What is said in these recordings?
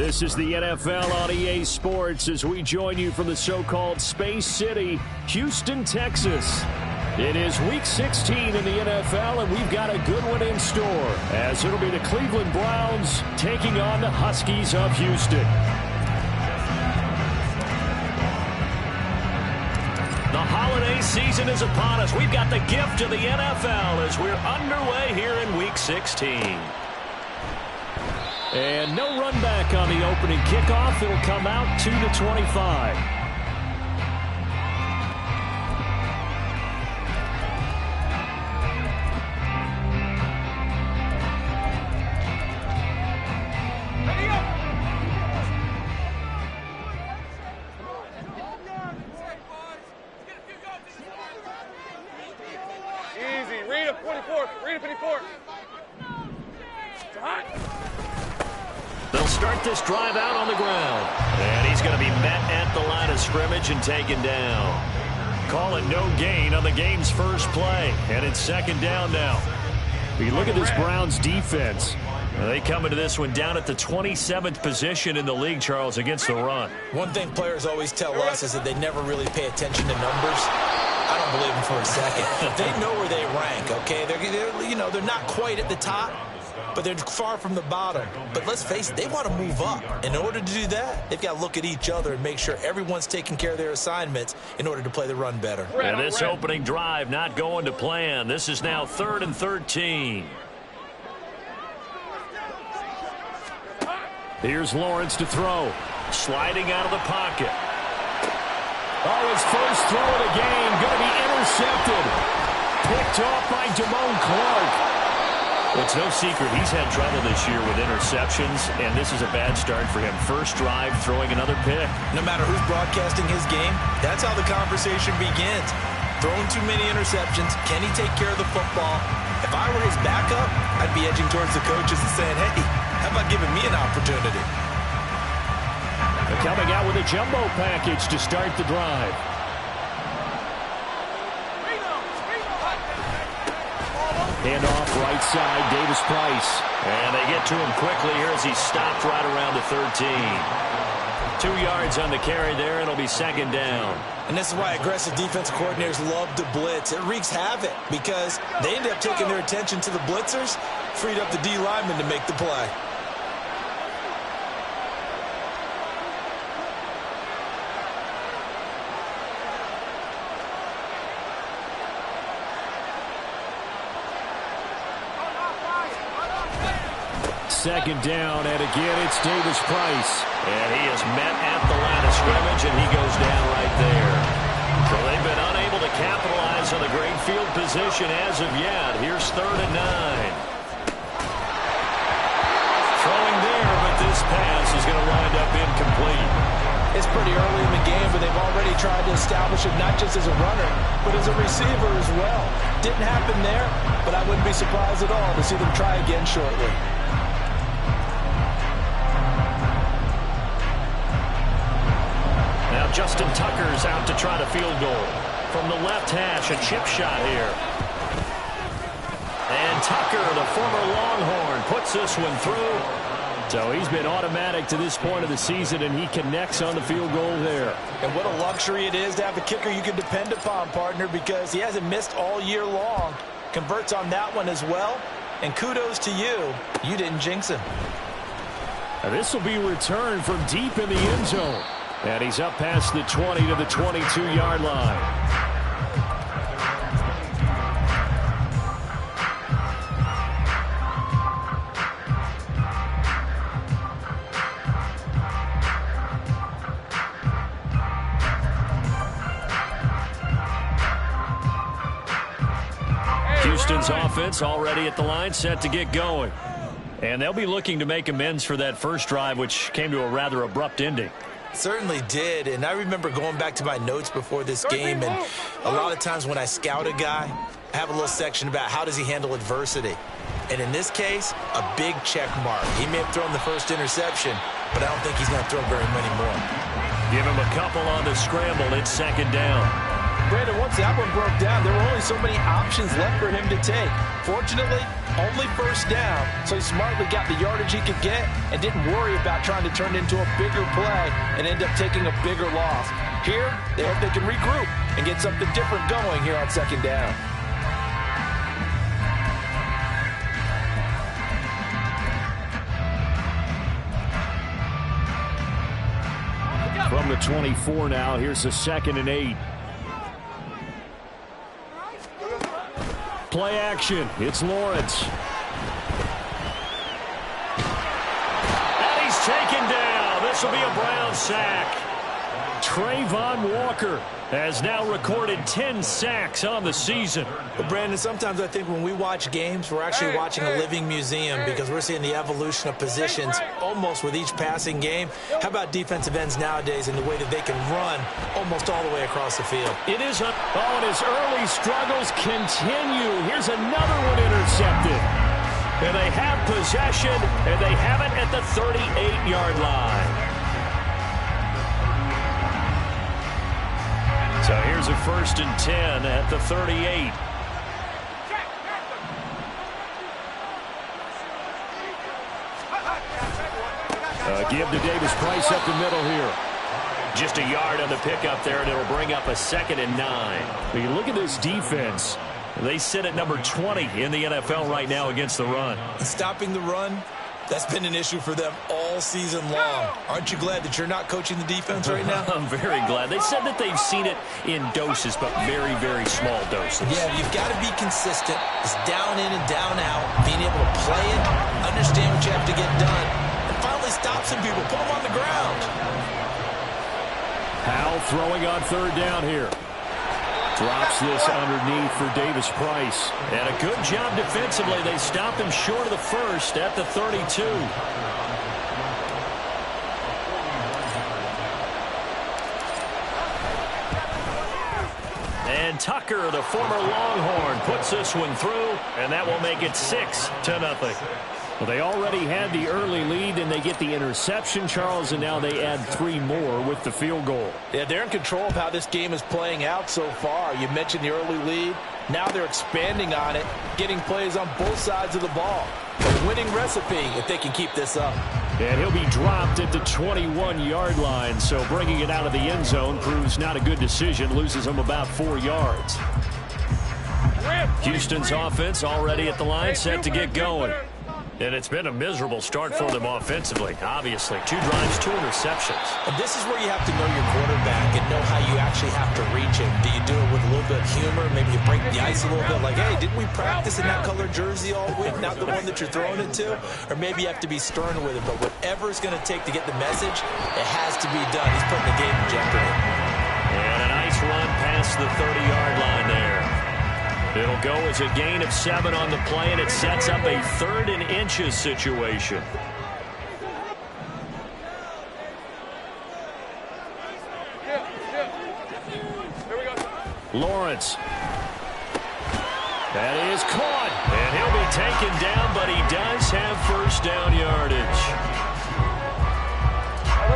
This is the NFL on EA Sports as we join you from the so-called Space City, Houston, Texas. It is Week 16 in the NFL, and we've got a good one in store, as it'll be the Cleveland Browns taking on the Huskies of Houston. The holiday season is upon us. We've got the gift of the NFL as we're underway here in Week 16. And no run back on the opening kickoff. It'll come out to the 25. Easy. Read a 24. Read a 54. They'll start this drive out on the ground. And he's going to be met at the line of scrimmage and taken down. Call it no gain on the game's first play. And it's second down now. You look at this Browns defense. They come into this one down at the 27th position in the league, Charles, against the run. One thing players always tell us is that they never really pay attention to numbers. I don't believe them for a second. They know where they rank, okay? They're not quite at the top, but they're far from the bottom. But let's face it, they want to move up. In order to do that, they've got to look at each other and make sure everyone's taking care of their assignments in order to play the run better. And this opening drive not going to plan. This is now 3rd and 13. Here's Lawrence to throw. Sliding out of the pocket. Oh, his first throw of the game going to be intercepted. Picked off by Damone Clark. It's no secret he's had trouble this year with interceptions, and this is a bad start for him. First drive, throwing another pick. No matter who's broadcasting his game, that's how the conversation begins. Throwing too many interceptions. Can he take care of the football? If I were his backup, I'd be edging towards the coaches and saying, hey, how about giving me an opportunity? They're coming out with a jumbo package to start the drive. Hand off right side, Davis Price. And they get to him quickly here as he stopped right around the 13. 2 yards on the carry there, and it'll be second down. And this is why aggressive defensive coordinators love to blitz. It wreaks havoc because they end up taking their attention to the blitzers, freed up the D lineman to make the play. Second down, and again, it's Davis Price. And he is met at the line of scrimmage, and he goes down right there. So they've been unable to capitalize on the great field position as of yet. Here's 3rd and 9. Throwing there, but this pass is going to wind up incomplete. It's pretty early in the game, but they've already tried to establish him not just as a runner, but as a receiver as well. Didn't happen there, but I wouldn't be surprised at all to see them try again shortly. Justin Tucker's out to try the field goal. From the left hash, a chip shot here. And Tucker, the former Longhorn, puts this one through. So he's been automatic to this point of the season, and he connects on the field goal there. And what a luxury it is to have a kicker you can depend upon, partner, because he hasn't missed all year long. Converts on that one as well. And kudos to you. You didn't jinx him. Now this will be returned from deep in the end zone. And he's up past the 20 to the 22-yard line. Houston's offense already at the line, set to get going. And they'll be looking to make amends for that first drive, which came to a rather abrupt ending. Certainly did, and I remember going back to my notes before this game, and a lot of times when I scout a guy, I have a little section about how does he handle adversity. And in this case, a big check mark. He may have thrown the first interception, but I don't think he's going to throw very many more. Give him a couple on the scramble. It's second down. Brandon, once that one broke down, there were only so many options left for him to take. Fortunately, only first down, so he smartly got the yardage he could get and didn't worry about trying to turn it into a bigger play and end up taking a bigger loss. Here, they hope they can regroup and get something different going here on second down. From the 24 now, here's the 2nd and 8. Play action. It's Lawrence. And he's taken down. This will be a Brown sack. Trayvon Walker has now recorded 10 sacks on the season. But Brandon, sometimes I think when we watch games, we're actually watching a living museum because we're seeing the evolution of positions almost with each passing game. How about defensive ends nowadays and the way that they can run almost all the way across the field? It is and his early struggles continue. Here's another one intercepted. And they have possession, and they have it at the 38-yard line. So here's a 1st and 10 at the 38. Give to Davis Price up the middle here. Just a yard on the pickup there, and it'll bring up a 2nd and 9. When you look at this defense, they sit at number 20 in the NFL right now against the run. Stopping the run, that's been an issue for them all season long. Aren't you glad that you're not coaching the defense right now? I'm very glad. They said that they've seen it in doses, but very, very small doses. Yeah, you've got to be consistent. It's down in and down out, being able to play it, understand what you have to get done, and finally stop some people, put them on the ground. Howell throwing on 3rd down here. Drops this underneath for Davis Price. And a good job defensively. They stopped him short of the 1st at the 32. And Tucker, the former Longhorn, puts this one through, and that will make it 6-0. Well, they already had the early lead, and they get the interception, Charles, and now they add 3 more with the field goal. Yeah, they're in control of how this game is playing out so far. You mentioned the early lead. Now they're expanding on it, getting plays on both sides of the ball. A winning recipe if they can keep this up. And he'll be dropped at the 21-yard line, so bringing it out of the end zone proves not a good decision, loses him about 4 yards. Houston's offense already at the line, set to get going. And it's been a miserable start for them offensively, obviously. 2 drives, 2 interceptions. And this is where you have to know your quarterback and know how you actually have to reach him. Do you do it with a little bit of humor? Maybe you break the ice a little bit like, hey, didn't we practice in that color jersey all week, not the one that you're throwing it to? Or maybe you have to be stern with it. But whatever it's going to take to get the message, it has to be done. He's putting the game in jeopardy. And a nice run past the 30-yard line there. It'll go as a gain of 7 on the play, and it sets up a 3rd and inches situation. Lawrence. That is caught, and he'll be taken down, but he does have 1st down yardage.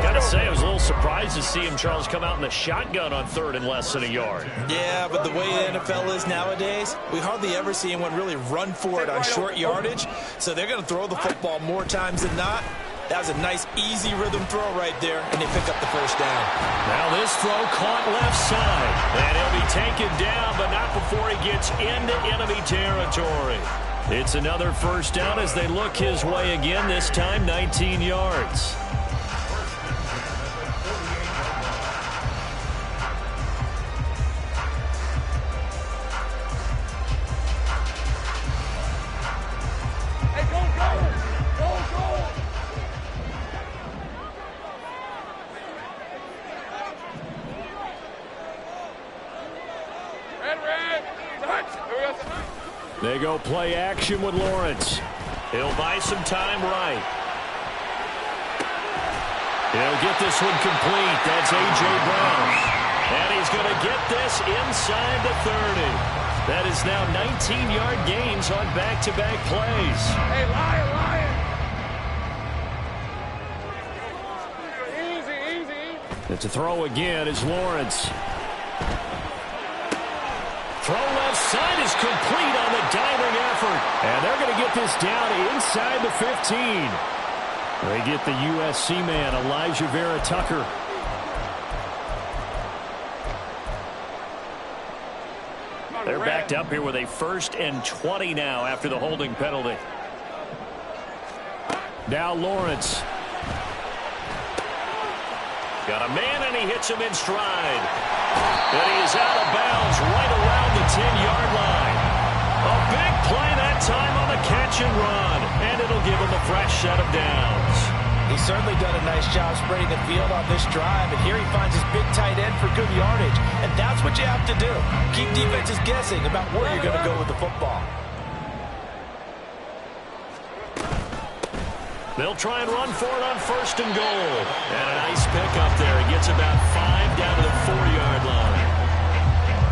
Got to say, I was a little surprised to see him, Charles, come out in the shotgun on 3rd and less than a yard. Yeah, but the way the NFL is nowadays, we hardly ever see anyone really run for it on short yardage. So they're going to throw the football more times than not. That was a nice, easy rhythm throw right there, and they pick up the 1st down. Now this throw caught left side, and he'll be taken down, but not before he gets into enemy territory. It's another 1st down as they look his way again, this time 19 yards. They go play action with Lawrence. He'll buy some time right. He'll get this one complete. That's A.J. Brown. And he's going to get this inside the 30. That is now 19-yard gains on back-to-back plays. Hey, Lion, Lion. Easy, easy. And to throw again is Lawrence. inside is complete on the diving effort. And they're going to get this down inside the 15. They get the USC man, Elijah Vera Tucker. They're backed up here with a 1st and 20 now after the holding penalty. Now Lawrence. Got a man, and he hits him in stride. And he is out of bounds right around the 10-yard line. A big play that time on the catch and run. And it'll give him a fresh set of downs. He's certainly done a nice job spreading the field on this drive, and here he finds his big tight end for good yardage. And that's what you have to do. Keep defenses guessing about where you're going to go with the football. They'll try and run for it on 1st and goal. And a nice pick up there. He gets about 5 down to the 4-yard line.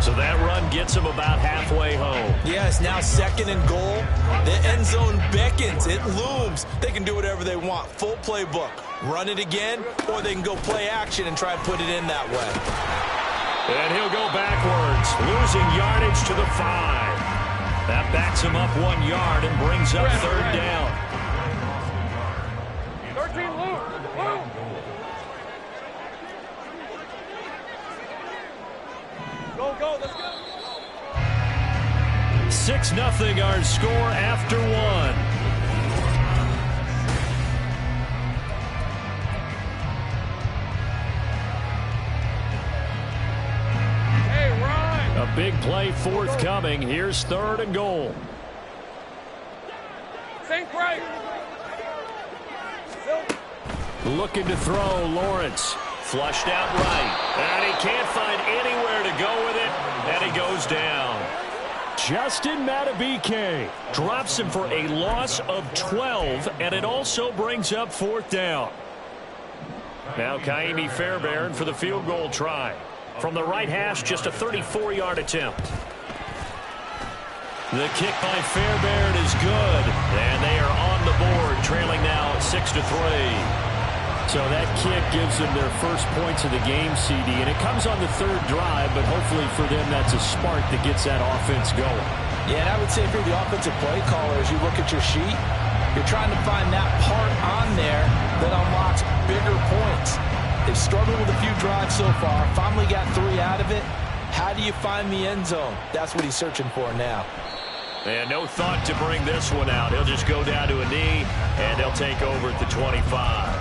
So that run gets him about halfway home. Yes, now 2nd and goal. The end zone beckons. It looms. They can do whatever they want. Full playbook. Run it again, or they can go play action and try and put it in that way. And he'll go backwards, losing yardage to the 5. That backs him up 1 yard and brings up 3rd down. 13, Luke. Go, let's go. 6-0 our score after 1. Hey, Ryan. A big play forthcoming. Here's 3rd and goal. Think right. Looking to throw, Lawrence. Flushed out right. And he can't find anywhere to go with it. And he goes down. Justin Matabike drops him for a loss of 12. And it also brings up 4th down. Now Kaimi Fairbairn for the field goal try. From the right hash, just a 34-yard attempt. The kick by Fairbairn is good. And they are on the board, trailing now 6-3. So that kick gives them their first points of the game, CD, and it comes on the 3rd drive, but hopefully for them that's a spark that gets that offense going. Yeah, and I would say if you're the offensive play caller, as you look at your sheet, you're trying to find that part on there that unlocks bigger points. They've struggled with a few drives so far, finally got 3 out of it. How do you find the end zone? That's what he's searching for now. And no thought to bring this one out. He'll just go down to a knee, and they'll take over at the 25.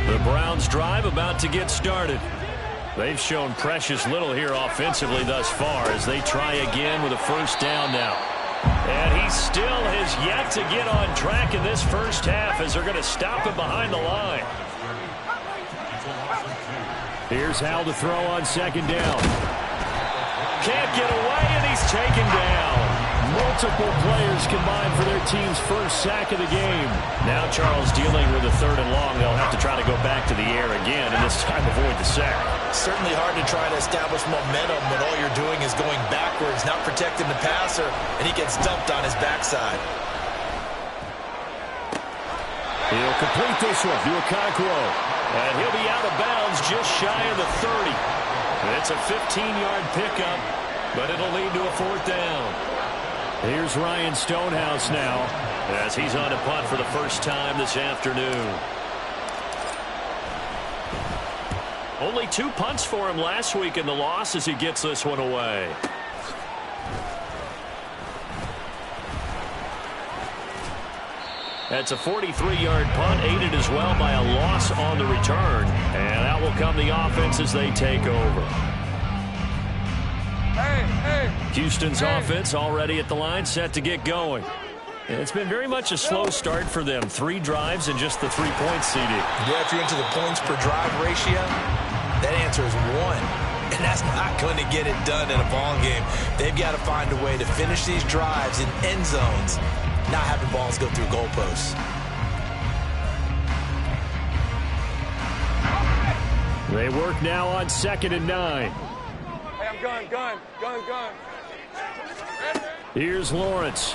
The Browns drive about to get started. They've shown precious little here offensively thus far as they try again with a 1st down now. And he still has yet to get on track in this first half as they're going to stop him behind the line. Here's Hal to throw on 2nd down. Can't get away, and he's taken down. Multiple players combined for their team's first sack of the game. Now Charles dealing with a 3rd and long. They'll have to try to go back to the air again, and this time avoid the sack. Certainly hard to try to establish momentum when all you're doing is going backwards, not protecting the passer, and he gets dumped on his backside. He'll complete this one to Okonkwo, and he'll be out of bounds just shy of the 30. It's a 15-yard pickup, but it'll lead to a 4th down. Here's Ryan Stonehouse now as he's on a punt for the first time this afternoon. Only 2 punts for him last week in the loss as he gets this one away. That's a 43-yard punt, aided as well by a loss on the return. And out will come the offense as they take over. Houston's offense already at the line, set to get going. And it's been very much a slow start for them. 3 drives and just the 3 points, CD. Yeah, if you're into the points per drive ratio, that answer is 1. And that's not going to get it done in a ball game. They've got to find a way to finish these drives in end zones, not having balls go through goalposts. They work now on 2nd and 9. Hey, I'm gun. Here's Lawrence.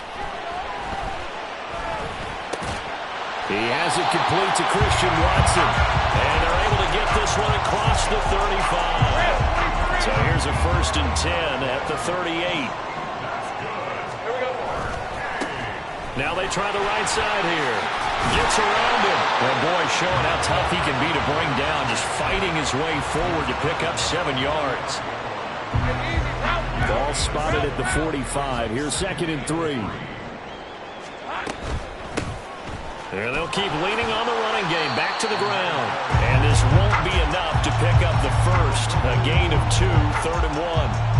He has it complete to Christian Watson. And they're able to get this one across the 35. So here's a 1st and 10 at the 38. Now they try the right side here. Gets around him. And boy, showing how tough he can be to bring down. Just fighting his way forward to pick up 7 yards. Ball spotted at the 45. Here's 2nd and 3. And they'll keep leaning on the running game. Back to the ground. And this won't be enough to pick up the first. A gain of 2, 3rd and 1.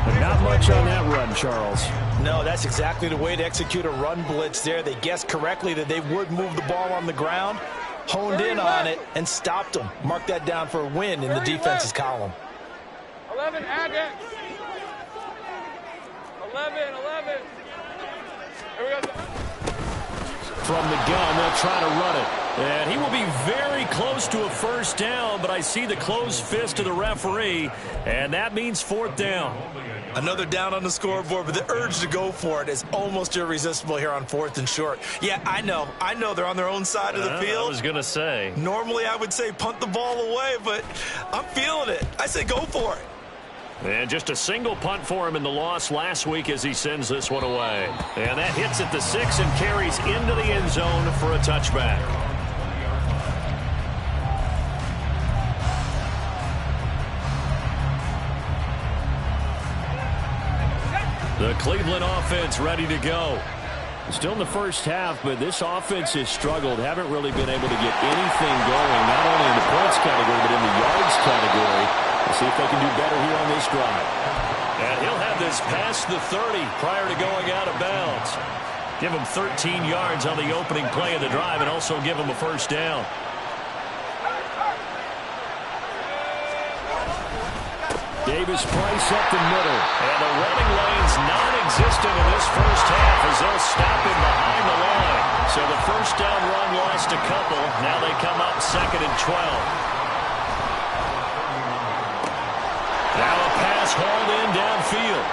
But not much on that run, Charles. No, that's exactly the way to execute a run blitz there. They guessed correctly that they would move the ball on the ground, honed in on it, and stopped them. Mark that down for a win in the defense's column. 11, add it. 11. Here we go. From the gun, they'll try to run it. And he will be very close to a 1st down, but I see the closed fist of the referee, and that means 4th down. Another down on the scoreboard, but the urge to go for it is almost irresistible here on 4th and short. Yeah, I know they're on their own side of the field. I was going to say. Normally I would say punt the ball away, but I'm feeling it. I say go for it. And just a single punt for him in the loss last week as he sends this one away. And that hits at the 6 and carries into the end zone for a touchback. The Cleveland offense ready to go. Still in the first half, but this offense has struggled. Haven't really been able to get anything going, not only in the points category, but in the yards category. We'll see if they can do better here on this drive. And he'll have this past the 30 prior to going out of bounds. Give him 13 yards on the opening play of the drive and also give him a 1st down. Davis Price up the middle. And the running lane's non-existent in this first half as they'll stop him behind the line. So the 1st down run lost a couple. Now they come up 2nd and 12. Now a pass hauled in downfield.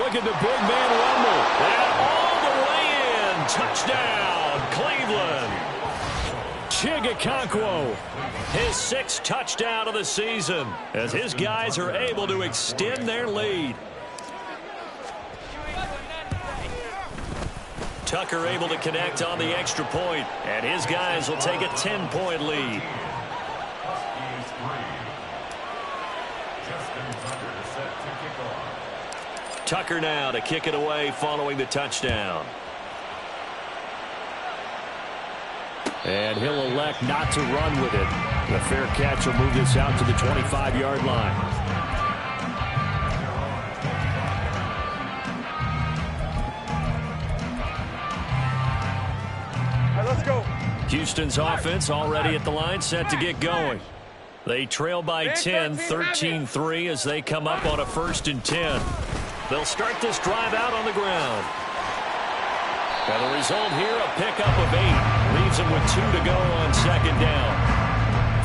Look at the big man rumble. And all the way in. Touchdown, Cleveland. Chigakonkwo, his 6th touchdown of the season, as his guys are able to extend their lead. Tucker able to connect on the extra point, and his guys will take a 10-point lead. Tucker now to kick it away following the touchdown. And he'll elect not to run with it. The fair catch will move this out to the 25-yard line. All right, let's go. Houston's offense already at the line, set to get going. They trail by 10, 13-3 as they come up on a 1st and 10. They'll start this drive out on the ground. And the result here, a pickup of 8. Leaves them with 2 to go on 2nd down.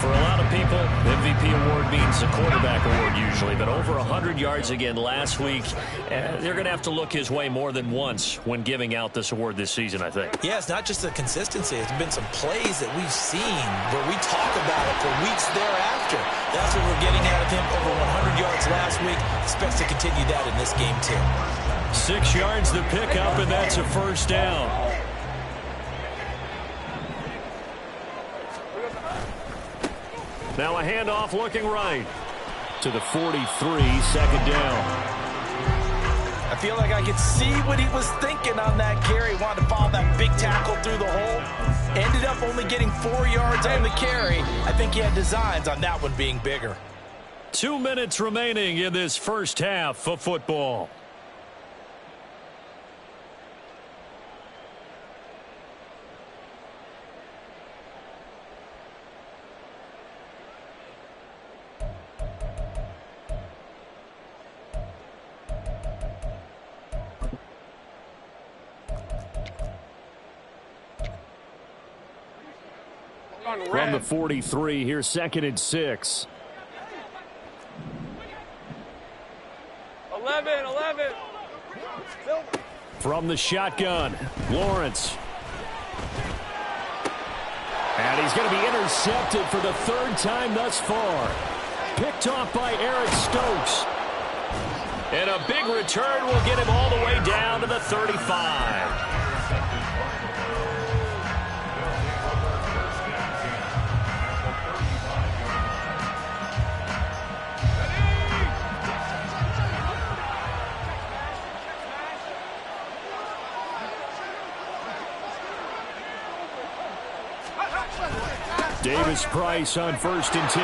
For a lot of people, MVP award means the quarterback award usually, but over 100 yards again last week. They're going to have to look his way more than once when giving out this award this season, I think. Yeah, it's not just the consistency. It's been some plays that we've seen where we talk about it for weeks thereafter. That's what we're getting out of him. Over 100 yards last week. Expects to continue that in this game, too. 6 yards to pick up, and that's a 1st down. Now a handoff looking right to the 43, 2nd down. I feel like I could see what he was thinking on that carry. Wanted to follow that big tackle through the hole. Ended up only getting 4 yards on the carry. I think he had designs on that one being bigger. 2 minutes remaining in this first half of football. From the 43, here's 2nd and 6. 11. From the shotgun, Lawrence. And he's going to be intercepted for the third time thus far. Picked off by Eric Stokes. And a big return will get him all the way down to the 35. Davis-Price on 1st and 10.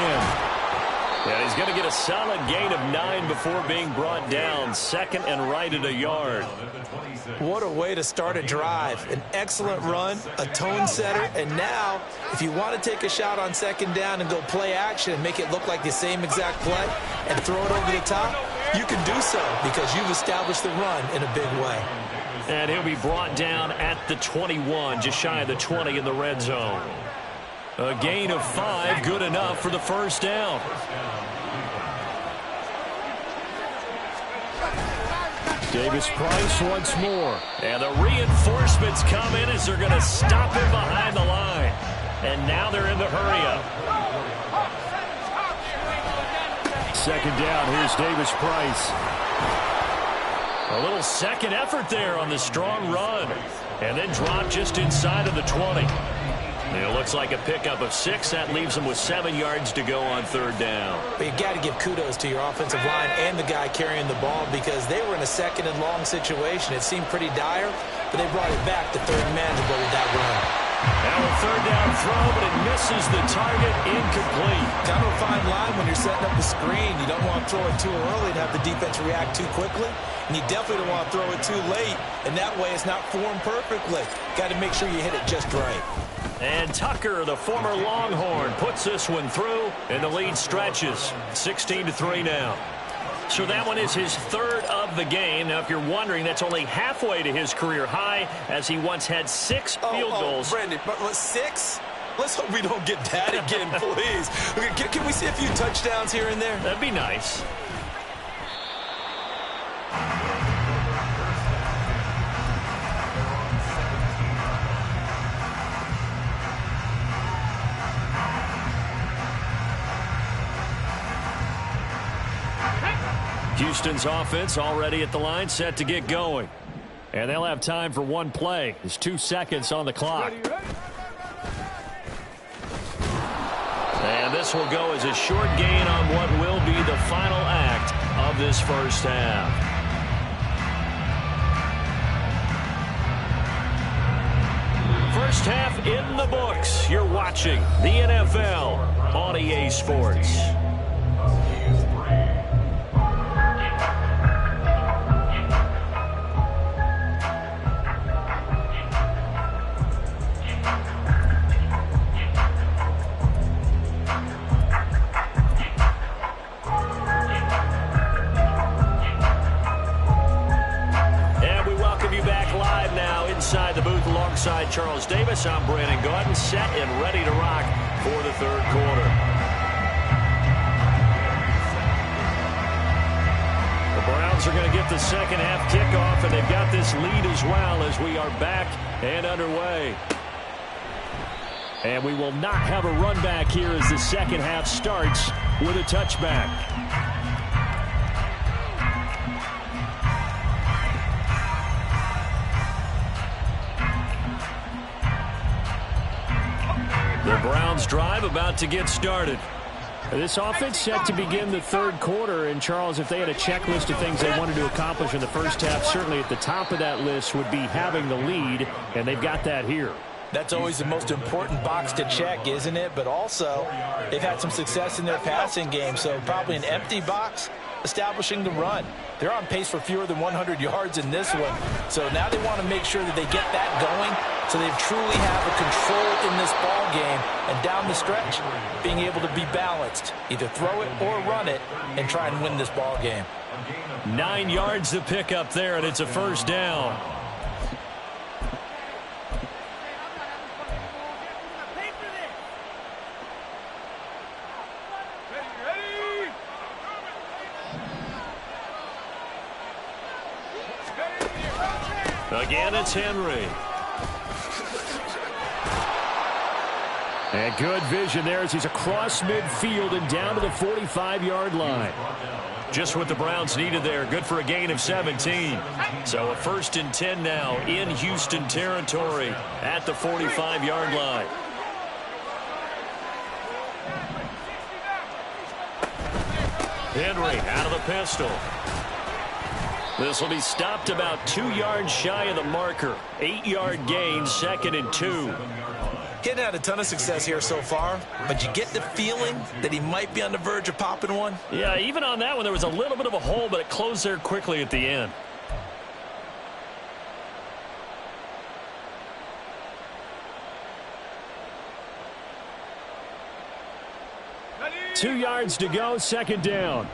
And he's going to get a solid gain of 9 before being brought down. 2nd and right at a yard. What a way to start a drive. An excellent run, a tone setter, and now if you want to take a shot on 2nd down and go play action and make it look like the same exact play and throw it over the top, you can do so because you've established the run in a big way. And he'll be brought down at the 21, just shy of the 20 in the red zone. A gain of 5, good enough for the first down. Davis-Price once more. And the reinforcements come in as they're going to stop him behind the line. And now they're in the hurry-up. 2nd down, here's Davis-Price. A little second effort there on the strong run. And then drop just inside of the 20. It looks like a pickup of 6. That leaves him with 7 yards to go on 3rd down. But you got to give kudos to your offensive line and the guy carrying the ball because they were in a 2nd and long situation. It seemed pretty dire, but they brought it back to 3rd and manageable with that run. Now a 3rd down throw, but it misses the target, incomplete. Kind of a fine line when you're setting up the screen. You don't want to throw it too early and have the defense react too quickly. And you definitely don't want to throw it too late, and that way it's not formed perfectly. Got to make sure you hit it just right. And Tucker, the former Longhorn, puts this one through, and the lead stretches. 16-3 now. So that one is his 3rd of the game. Now, if you're wondering, that's only halfway to his career high, as he once had 6 field goals. Brandon, but 6? Let's hope we don't get that again, please. Okay, can we see a few touchdowns here and there? That'd be nice. Houston's offense already at the line, set to get going. And they'll have time for one play. There's 2 seconds on the clock. And this will go as a short gain on what will be the final act of this first half. First half in the books. You're watching the NFL on EA Sports. Inside the booth alongside Charles Davis, I'm Brandon Gaudin, set and ready to rock for the 3rd quarter. The Browns are going to get the 2nd half kickoff, and they've got this lead as well as we are back and underway. And we will not have a run back here as the 2nd half starts with a touchback. The Browns drive about to get started. This offense set to begin the 3rd quarter. And, Charles, if they had a checklist of things they wanted to accomplish in the first half, certainly at the top of that list would be having the lead, and they've got that here. That's always the most important box to check, isn't it? But also, they've had some success in their passing game, so probably an empty box establishing the run. They're on pace for fewer than 100 yards in this one. So now they want to make sure that they get that going so they truly have a control in this ball game. And down the stretch, being able to be balanced. Either throw it or run it and try and win this ball game. 9 yards to pick up there, and it's a first down. Again, it's Henry. And good vision there as he's across midfield and down to the 45-yard line. Just what the Browns needed there. Good for a gain of 17. So a 1st and 10 now in Houston territory at the 45-yard line. Henry out of the pistol. This will be stopped about 2 yards shy of the marker. 8-yard gain, 2nd and 2. He hadn't had a ton of success here so far, but you get the feeling that he might be on the verge of popping one. Yeah, even on that one, there was a little bit of a hole, but it closed there quickly at the end. Two yards to go, 2nd down.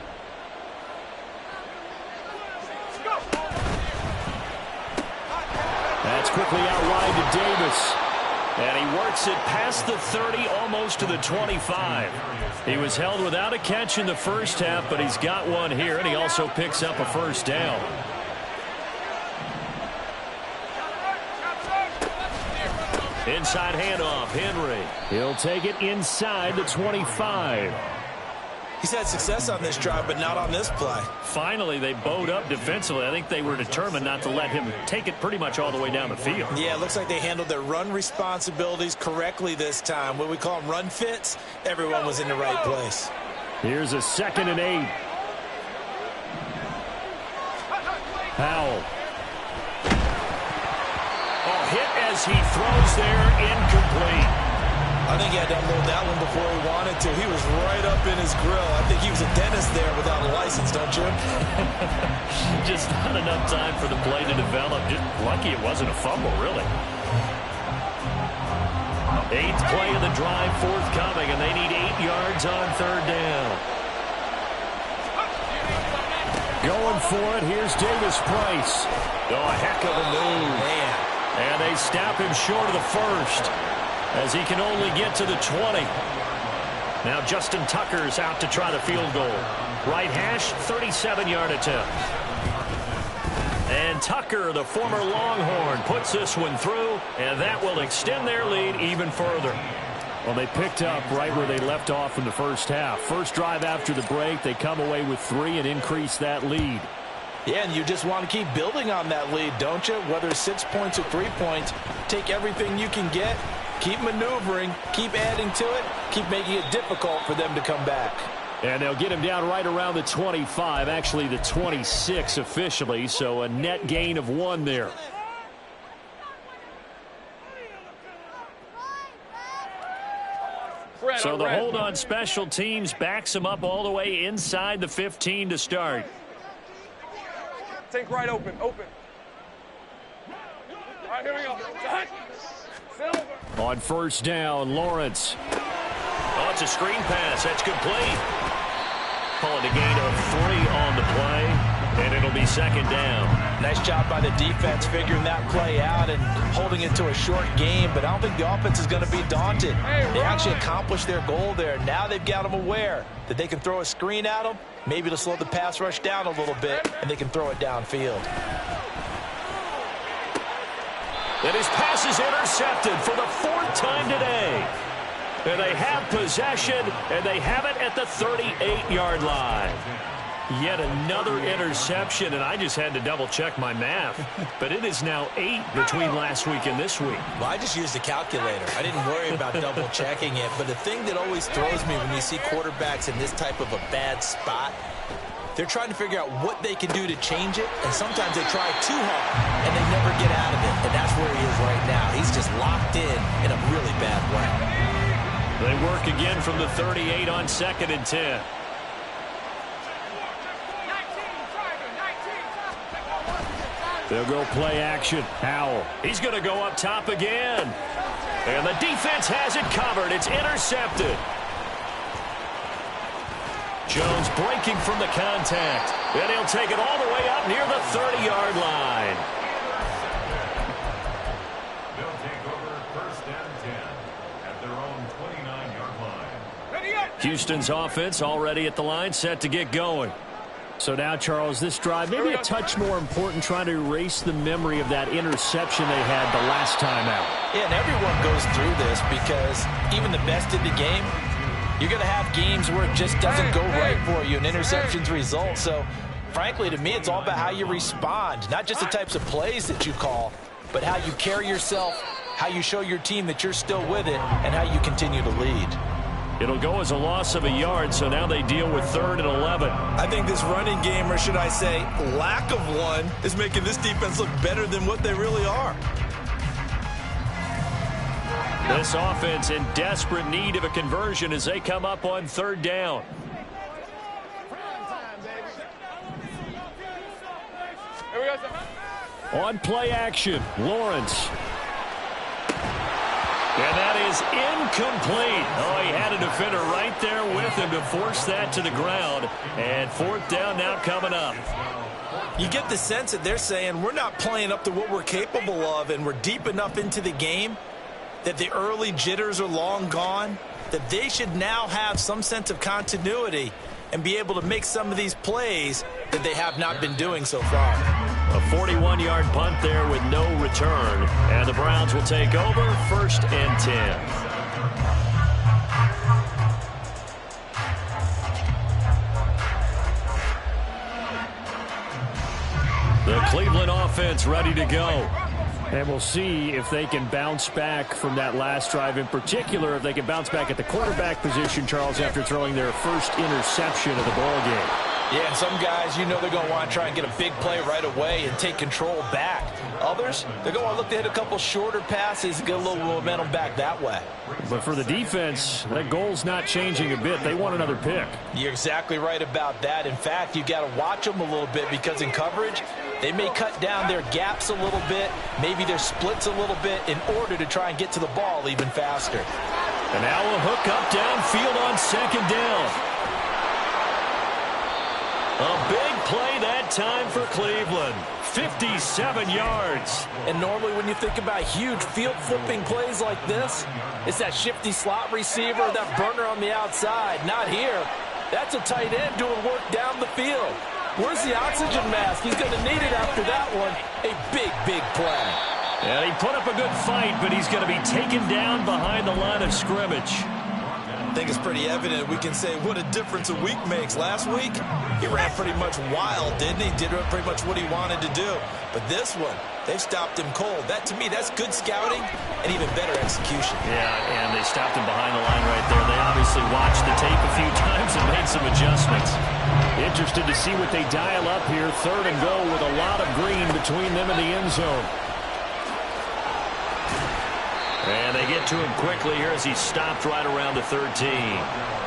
That's quickly out wide to Davis. And he works it past the 30, almost to the 25. He was held without a catch in the first half, but he's got one here, and he also picks up a 1st down. Inside handoff, Henry. He'll take it inside the 25. He's had success on this drive, but not on this play. Finally, they bowed up defensively. I think they were determined not to let him take it pretty much all the way down the field. Yeah, it looks like they handled their run responsibilities correctly this time. What we call them run fits, everyone was in the right place. Here's a 2nd and 8. Powell. Oh, hit as he throws there, incomplete. I think he had to unload that one before he wanted to. He was right up in his grill. I think he was a dentist there without a license, don't you? Just not enough time for the play to develop. Just lucky it wasn't a fumble, really. 8th play of the drive forthcoming, and they need 8 yards on 3rd down. Going for it, here's Davis Price. Oh, a heck of a move. Man. And they stop him short of the 1st. As he can only get to the 20. Now Justin Tucker's out to try the field goal. Right hash, 37-yard attempt. And Tucker, the former Longhorn, puts this one through, and that will extend their lead even further. Well, they picked up right where they left off in the first half. First drive after the break, they come away with 3 and increase that lead. Yeah, and you just want to keep building on that lead, don't you? Whether it's 6 points or 3 points, take everything you can get. Keep maneuvering, keep adding to it, keep making it difficult for them to come back. And they'll get him down right around the 25, actually the 26 officially, so a net gain of 1 there. So the hold on special teams backs him up all the way inside the 15 to start. Take right open, open. All right, here we go. Silver. On 1st down, Lawrence. Oh, it's a screen pass. That's complete. Call it a gain of 3 on the play, and it'll be 2nd down. Nice job by the defense figuring that play out and holding it to a short game, but I don't think the offense is going to be daunted. They actually accomplished their goal there. Now they've got them aware that they can throw a screen at them, maybe to slow the pass rush down a little bit, and they can throw it downfield. And his pass is intercepted for the 4th time today. And they have possession, and they have it at the 38-yard line. Yet another interception, and I just had to double-check my math. But it is now 8 between last week and this week. Well, I just used a calculator. I didn't worry about double-checking it. But the thing that always throws me when you see quarterbacks in this type of a bad spot, they're trying to figure out what they can do to change it, and sometimes they try too hard, and they never get out of it. And that's where he is right now. He's just locked in a really bad way. They work again from the 38 on 2nd and 10. They'll go play action. Powell. He's going to go up top again. And the defense has it covered. It's intercepted. Jones breaking from the contact. And he'll take it all the way up near the 30-yard line. They'll take over 1st and 10 at their own 29-yard line. Houston's offense already at the line, set to get going. So now, Charles, this drive maybe a touch more important, trying to erase the memory of that interception they had the last time out. Yeah, and everyone goes through this because even the best in the game, you're going to have games where it just doesn't go right for you, and interceptions result. So, frankly, to me, it's all about how you respond, not just the types of plays that you call, but how you carry yourself, how you show your team that you're still with it, and how you continue to lead. It'll go as a loss of a yard, so now they deal with 3rd and 11. I think this running game, or should I say lack of one, is making this defense look better than what they really are. This offense in desperate need of a conversion as they come up on 3rd down. On play action, Lawrence. And that is incomplete. Oh, he had a defender right there with him to force that to the ground. And 4th down now coming up. You get the sense that they're saying we're not playing up to what we're capable of, and we're deep enough into the game that the early jitters are long gone, that they should now have some sense of continuity and be able to make some of these plays that they have not been doing so far. A 41-yard punt there with no return. And the Browns will take over 1st and 10. The Cleveland offense ready to go. And we'll see if they can bounce back from that last drive, in particular, if they can bounce back at the quarterback position, Charles, after throwing their first interception of the ball game. Yeah, and some guys, you know they're going to want to try and get a big play right away and take control back. Others, they're going to look to hit a couple shorter passes and get a little momentum back that way. But for the defense, that goal's not changing a bit. They want another pick. You're exactly right about that. In fact, you got to watch them a little bit because in coverage, they may cut down their gaps a little bit, maybe their splits a little bit in order to try and get to the ball even faster. And now a hook up downfield on 2nd down. A big play that time for Cleveland. 57 yards. And normally when you think about huge field-flipping plays like this, it's that shifty slot receiver, that burner on the outside. Not here. That's a tight end doing work down the field. Where's the oxygen mask? He's going to need it after that one. A big, big play. And he put up a good fight, but he's going to be taken down behind the line of scrimmage. I think it's pretty evident we can say what a difference a week makes. Last week, he ran pretty much wild, didn't he? Did pretty much what he wanted to do. But this one, they've stopped him cold. That, to me, that's good scouting and even better execution. Yeah, and they stopped him behind the line right there. They obviously watched the tape a few times and made some adjustments. Interested to see what they dial up here. 3rd and goal with a lot of green between them and the end zone. And they get to him quickly here as he stopped right around the 13.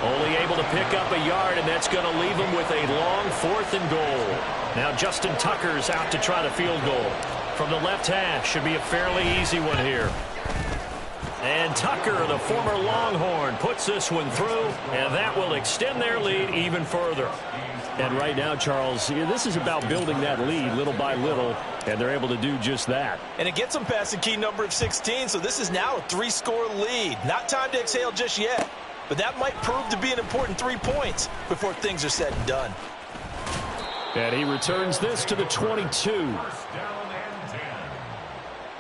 Only able to pick up a yard, and that's going to leave him with a long 4th and goal. Now Justin Tucker's out to try the field goal. From the left hash, should be a fairly easy one here. And Tucker, the former Longhorn, puts this one through, and that will extend their lead even further. And right now, Charles, this is about building that lead little by little, and they're able to do just that. And it gets them past the key number of 16, so this is now a 3-score lead. Not time to exhale just yet, but that might prove to be an important 3 points before things are said and done. And he returns this to the 22. 1st down and 10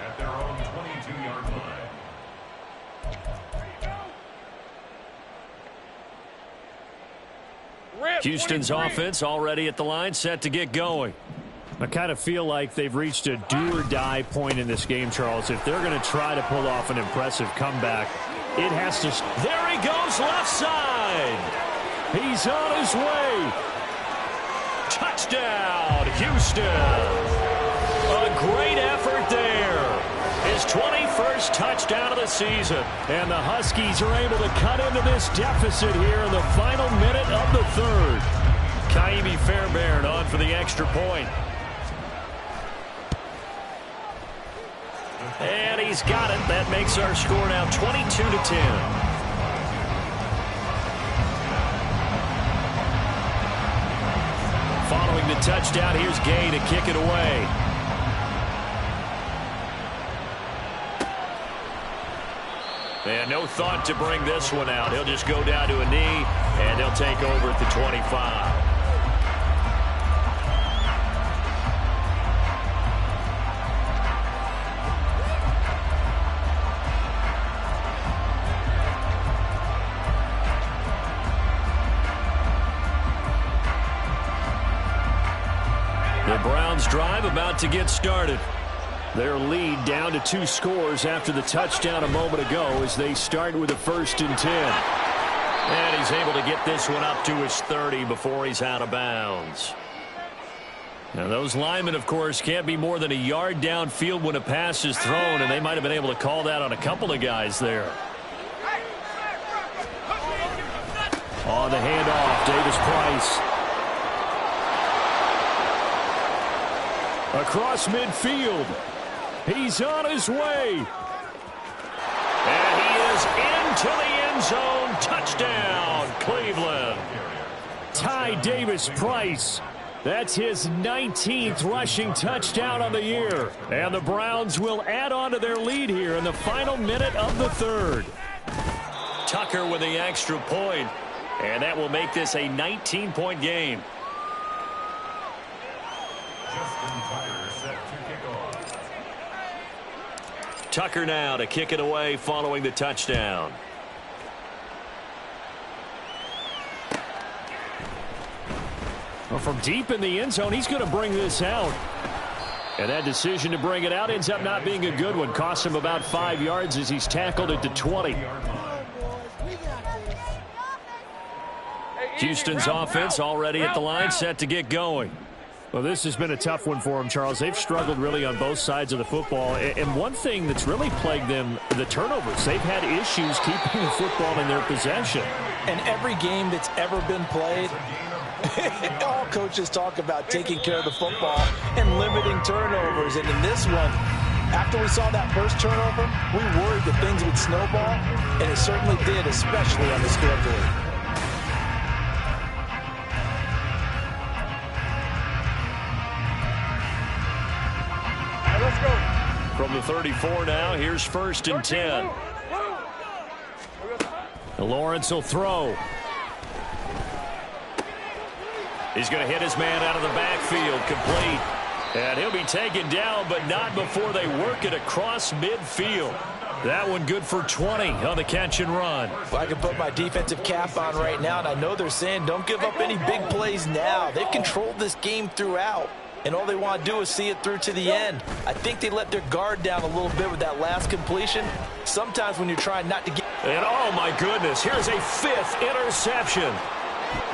at their own 22-yard line. Houston's offense already at the line, set to get going. I kind of feel like they've reached a do-or-die point in this game, Charles. If they're going to try to pull off an impressive comeback, it has to... There he goes, left side. He's on his way. Touchdown, Houston. A great effort there. His 21st touchdown of the season. And the Huskies are able to cut into this deficit here in the final minute of the 3rd. Kaimi Fairbairn on for the extra point. And he's got it. That makes our score now 22-10. Following the touchdown, here's Gay to kick it away. And no thought to bring this one out. He'll just go down to a knee, and they'll take over at the 25. drive about to get started. Their lead down to 2 scores after the touchdown a moment ago as they start with a 1st and 10. And he's able to get this one up to his 30 before he's out of bounds. Now, those linemen, of course, can't be more than a yard downfield when a pass is thrown, and they might have been able to call that on a couple of guys there. On the handoff, Davis Price. Across midfield. He's on his way. And he is into the end zone. Touchdown, Cleveland. Ty Davis Price. That's his 19th rushing touchdown on the year. And the Browns will add on to their lead here in the final minute of the 3rd. Tucker with the extra point. And that will make this a 19-point game. Tucker now to kick it away following the touchdown. Well, from deep in the end zone, he's going to bring this out. And that decision to bring it out ends up not being a good one. Costs him about 5 yards as he's tackled at the 20. Houston's offense already at the line, set to get going. Well, this has been a tough one for them, Charles. They've struggled really on both sides of the football. And one thing that's really plagued them, the turnovers. They've had issues keeping the football in their possession. And every game that's ever been played, all coaches talk about taking care of the football and limiting turnovers. And in this one, after we saw that first turnover, we worried that things would snowball, and it certainly did, especially on the scoreboard. From the 34 now, here's 1st and 10. Lawrence will throw. He's going to hit his man out of the backfield, complete. And he'll be taken down, but not before they work it across midfield. That one good for 20 on the catch and run. Well, I can put my defensive cap on right now, and I know they're saying don't give up any big plays now. They've controlled this game throughout, and all they want to do is see it through to the end. I think they let their guard down a little bit with that last completion. Sometimes when you're trying not to get... And oh my goodness, here's a 5th interception.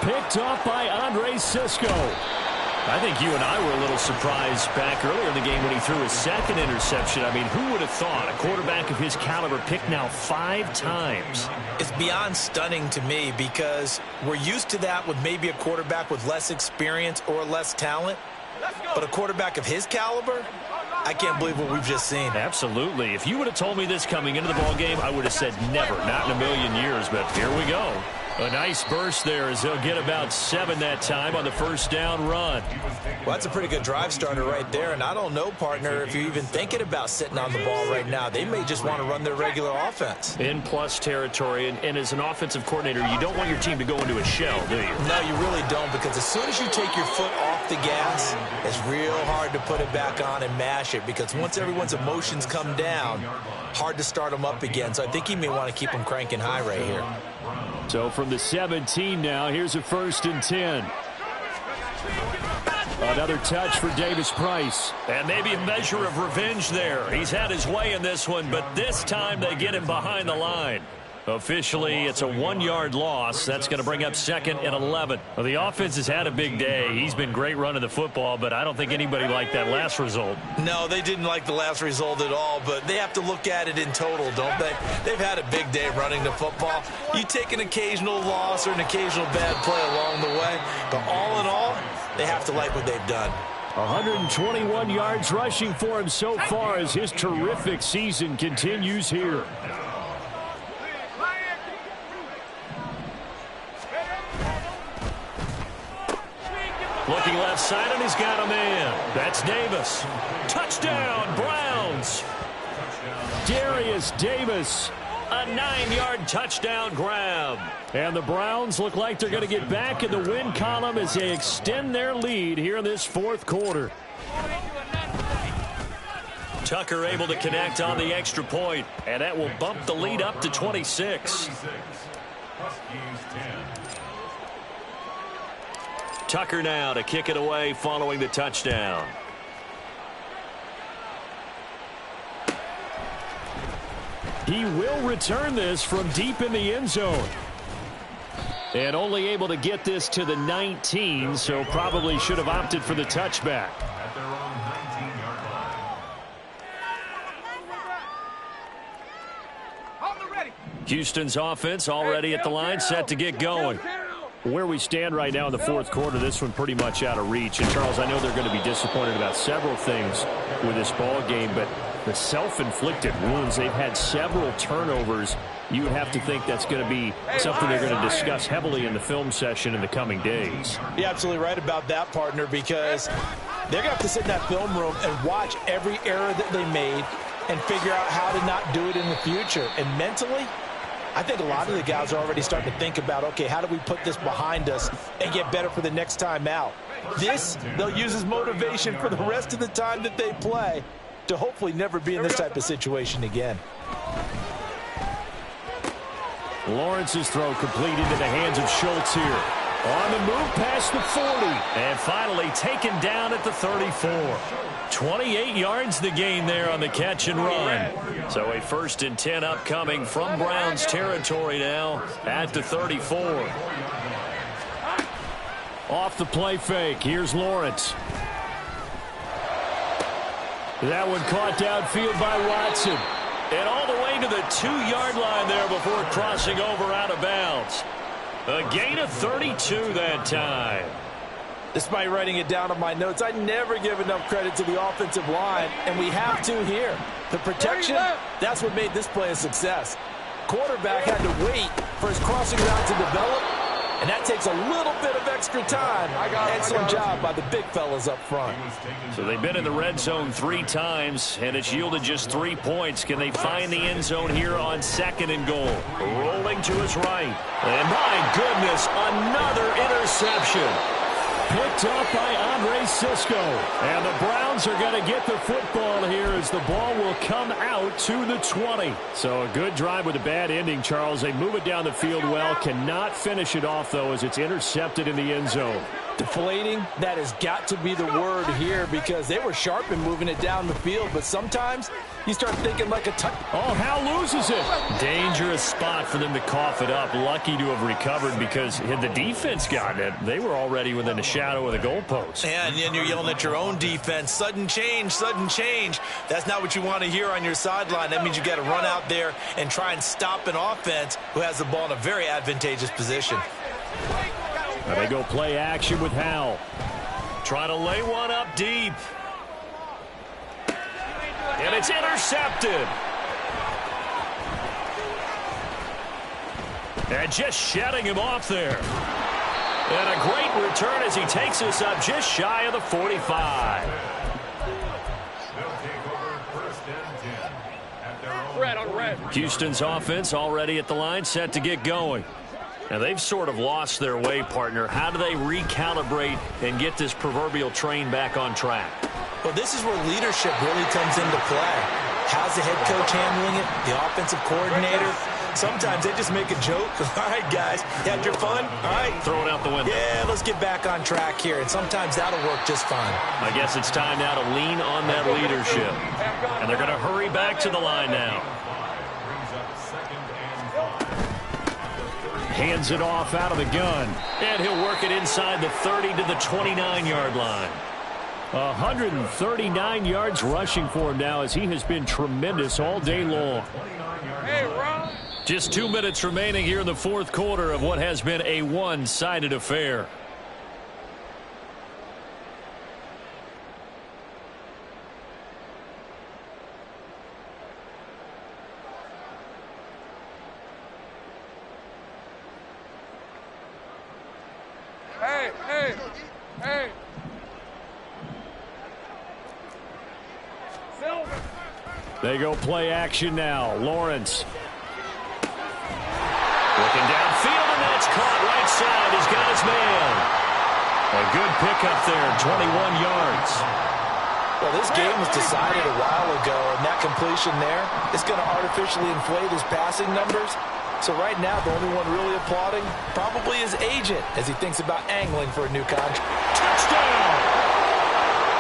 Picked off by Andre Sisco. I think you and I were a little surprised back earlier in the game when he threw his 2nd interception. I mean, who would have thought a quarterback of his caliber picked now 5 times? It's beyond stunning to me because we're used to that with maybe a quarterback with less experience or less talent. But a quarterback of his caliber, I can't believe what we've just seen. Absolutely. If you would have told me this coming into the ballgame, I would have said never, not in a million years. But here we go. A nice burst there as they'll get about 7 that time on the 1st down run. Well, that's a pretty good drive starter right there. And I don't know, partner, if you're even thinking about sitting on the ball right now. They may just want to run their regular offense. In plus territory. And as an offensive coordinator, you don't want your team to go into a shell, do you? No, you really don't, because as soon as you take your foot off the gas, it's real hard to put it back on and mash it, because once everyone's emotions come down, hard to start them up again. So I think he may want to keep them cranking high right here. So from the 17 now, here's a 1st and 10. Another touch for Davis Price. And maybe a measure of revenge there. He's had his way in this one, but this time they get him behind the line. Officially, it's a 1-yard loss. That's going to bring up 2nd and 11. Well, the offense has had a big day. He's been great running the football, but I don't think anybody liked that last result. No, they didn't like the last result at all, but they have to look at it in total, don't they? They've had a big day running the football. You take an occasional loss or an occasional bad play along the way, but all in all, they have to like what they've done. 121 yards rushing for him so far as his terrific season continues here. Looking left side, and he's got a man. That's Davis. Touchdown, Browns. Darius Davis, a 9-yard touchdown grab. And the Browns look like they're going to get back in the win column as they extend their lead here in this 4th quarter. Tucker able to connect on the extra point, and that will bump the lead up to 26. Tucker now to kick it away following the touchdown. He will return this from deep in the end zone. And only able to get this to the 19, so probably should have opted for the touchback. At their own 19-yard line. Houston's offense already at the line, set to get going. Where we stand right now in the fourth quarter, this one pretty much out of reach. And, Charles, I know they're going to be disappointed about several things with this ball game, but the self-inflicted wounds, they've had several turnovers. You would have to think that's going to be something they're going to discuss heavily in the film session in the coming days. You're absolutely right about that, partner, because they're going to have to sit in that film room and watch every error that they made and figure out how to not do it in the future. And mentally, I think a lot of the guys are already starting to think about, okay, how do we put this behind us and get better for the next time out? This, they'll use as motivation for the rest of the time that they play to hopefully never be in this type of situation again. Lawrence's throw complete into the hands of Schultz here. On the move past the 40. And finally taken down at the 34. 28 yards the gain there on the catch and run. So a 1st and 10 upcoming from Browns territory now at the 34. Off the play fake. Here's Lawrence. That one caught downfield by Watson. And all the way to the 2-yard line there before crossing over out of bounds. A gain of 32 that time. Despite writing it down on my notes, I never give enough credit to the offensive line, and we have to here. The protection, that's what made this play a success. Quarterback had to wait for his crossing route to develop, and that takes a little bit of extra time. Excellent job by the big fellas up front. So they've been in the red zone 3 times, and it's yielded just 3 points. Can they find the end zone here on 2nd and goal? Rolling to his right. And my goodness, another interception. Picked up by Andre Cisco. And the Browns are going to get the football here as the ball will come out to the 20. So a good drive with a bad ending, Charles. They move it down the field well. Cannot finish it off, though, as it's intercepted in the end zone. Deflating, that has got to be the word here because they were sharp in moving it down the field, but sometimes you start thinking like a touch. Oh, Hal loses it. Dangerous spot for them to cough it up. Lucky to have recovered because had the defense gotten it, they were already within a shadow of the goalpost. And then you're yelling at your own defense. Sudden change, sudden change. That's not what you want to hear on your sideline. That means you got to run out there and try and stop an offense who has the ball in a very advantageous position. Now they go play action with Hal. Trying to lay one up deep. And it's intercepted. And just shutting him off there. And a great return as he takes us up just shy of the 45. Red on red. Houston's offense already at the line, set to get going. Now, they've sort of lost their way, partner. How do they recalibrate and get this proverbial train back on track? Well, this is where leadership really comes into play. How's the head coach handling it? The offensive coordinator? Sometimes they just make a joke. All right, guys, you had your fun? All right. Throw it out the window. Yeah, let's get back on track here. And sometimes that'll work just fine. I guess it's time now to lean on that leadership. And they're going to hurry back to the line now. Hands it off out of the gun. And he'll work it inside the 30 to the 29-yard line. 139 yards rushing for him now as he has been tremendous all day long. Hey, Ron. Just 2 minutes remaining here in the fourth quarter of what has been a one-sided affair. Hey. They go play action now. Lawrence. Looking downfield, and that's caught right side. He's got his man. A good pickup there, 21 yards. Well, this game was decided a while ago, and that completion there is going to artificially inflate his passing numbers. So right now, the only one really applauding probably his agent as he thinks about angling for a new contract. Touchdown!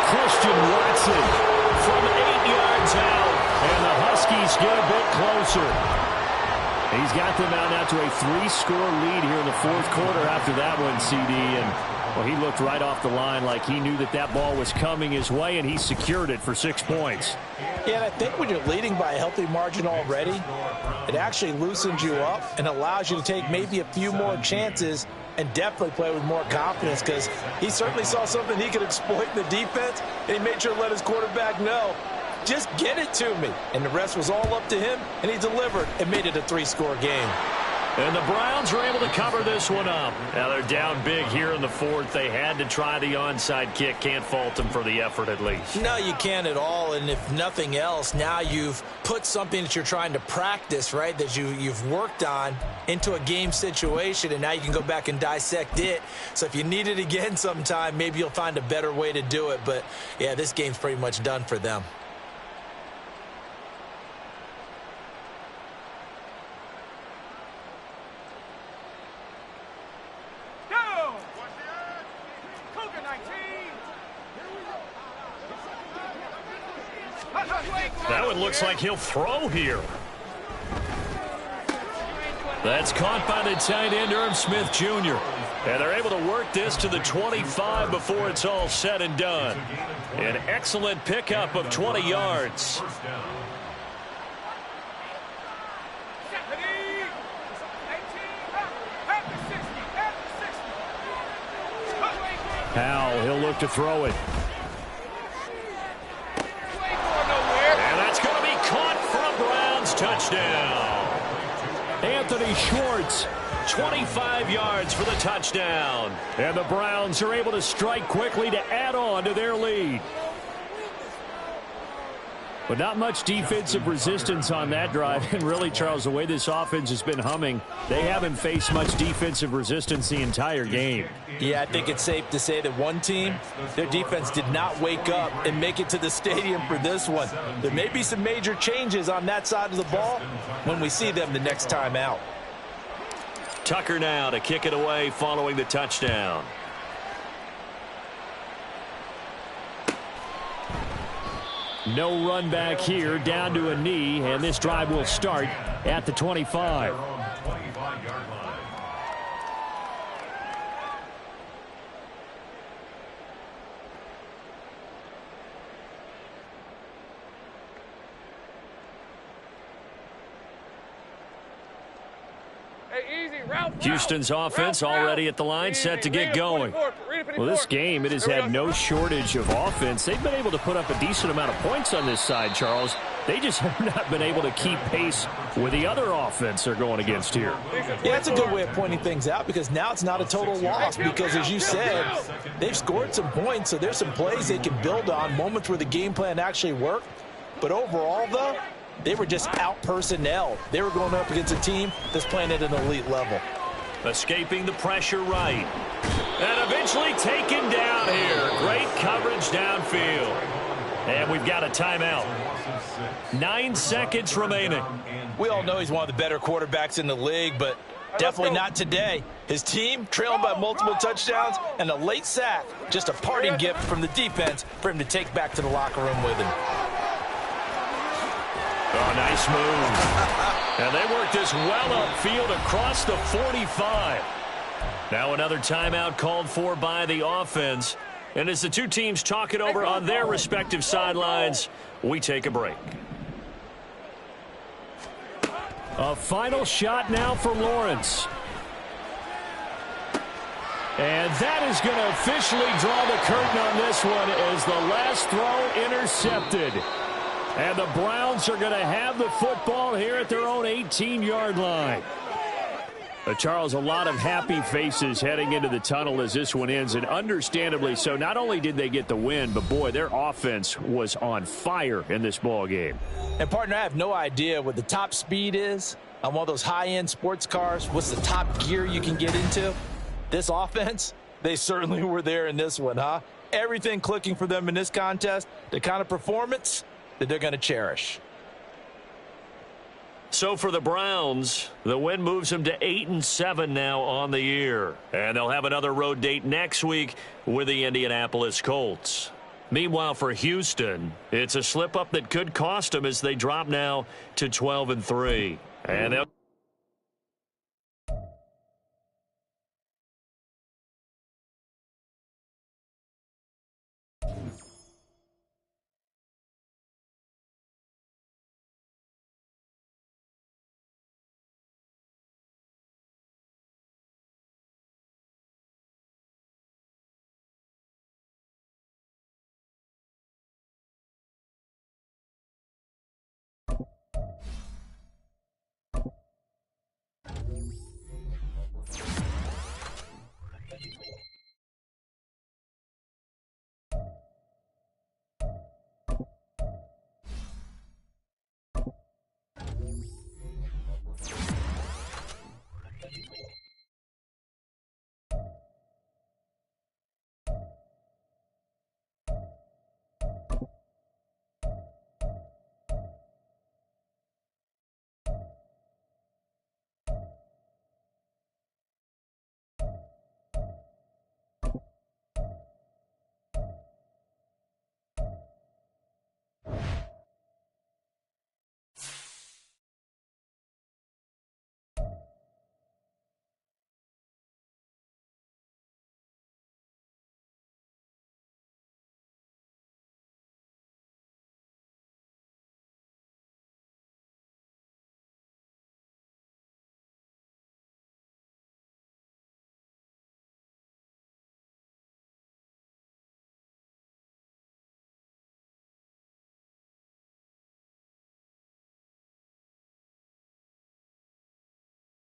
Christian Watson from 8 yards out. And the Huskies get a bit closer. He's got them out now to a 3-score lead here in the fourth quarter after that one, CD. And, well, he looked right off the line like he knew that that ball was coming his way, and he secured it for 6 points. Yeah, and I think when you're leading by a healthy margin already, it actually loosens you up and allows you to take maybe a few more chances and definitely play with more confidence, because he certainly saw something he could exploit in the defense, and he made sure to let his quarterback know, just get it to me. And the rest was all up to him, and he delivered and made it a 3-score game. And the Browns are able to cover this one up. Now they're down big here in the fourth. They had to try the onside kick. Can't fault them for the effort at least. No, you can't at all. And if nothing else, now you've put something that you're trying to practice, right, that you've worked on into a game situation, and now you can go back and dissect it. So if you need it again sometime, maybe you'll find a better way to do it. But, yeah, this game's pretty much done for them. That one looks like he'll throw here. That's caught by the tight end, Irv Smith Jr. And they're able to work this to the 25 before it's all said and done. An excellent pickup of 20 yards. Powell, he'll look to throw it. And that's going to be caught for a Browns touchdown. Anthony Schwartz, 25 yards for the touchdown. And the Browns are able to strike quickly to add on to their lead. But not much defensive resistance on that drive. And really, Charles, the way this offense has been humming, they haven't faced much defensive resistance the entire game. Yeah, I think it's safe to say that one team, their defense did not wake up and make it to the stadium for this one. There may be some major changes on that side of the ball when we see them the next time out. Tucker now to kick it away following the touchdown. No run back here, down to a knee, and this drive will start at the 25. Houston's offense already at the line, set to get going. Well, this game, it has had no shortage of offense. They've been able to put up a decent amount of points on this side, Charles. They just have not been able to keep pace with the other offense they're going against here. Yeah, that's a good way of pointing things out, because now it's not a total loss, because as you said, they've scored some points, so there's some plays they can build on, moments where the game plan actually worked. But overall, though, they were just out-personnel. They were going up against a team that's playing at an elite level. Escaping the pressure right. And eventually taken down here. Great coverage downfield. And we've got a timeout. 9 seconds remaining. We all know he's one of the better quarterbacks in the league, but definitely not today. His team trailing by multiple touchdowns and a late sack. Just a parting gift from the defense for him to take back to the locker room with him. Oh, nice move. And they work this well upfield across the 45. Now another timeout called for by the offense. And as the two teams talk it over on their respective sidelines, we take a break. A final shot now for Lawrence. And that is going to officially draw the curtain on this one as the last throw intercepted. And the Browns are going to have the football here at their own 18-yard line. Charles, a lot of happy faces heading into the tunnel as this one ends, and understandably so. Not only did they get the win, but, boy, their offense was on fire in this ball game. And, partner, I have no idea what the top speed is on one of those high-end sports cars. What's the top gear you can get into? This offense, they certainly were there in this one, huh? Everything clicking for them in this contest, the kind of performance that they're going to cherish. So for the Browns, the win moves them to 8-7 now on the year. And they'll have another road date next week with the Indianapolis Colts. Meanwhile, for Houston, it's a slip-up that could cost them as they drop now to 12-3. And they'll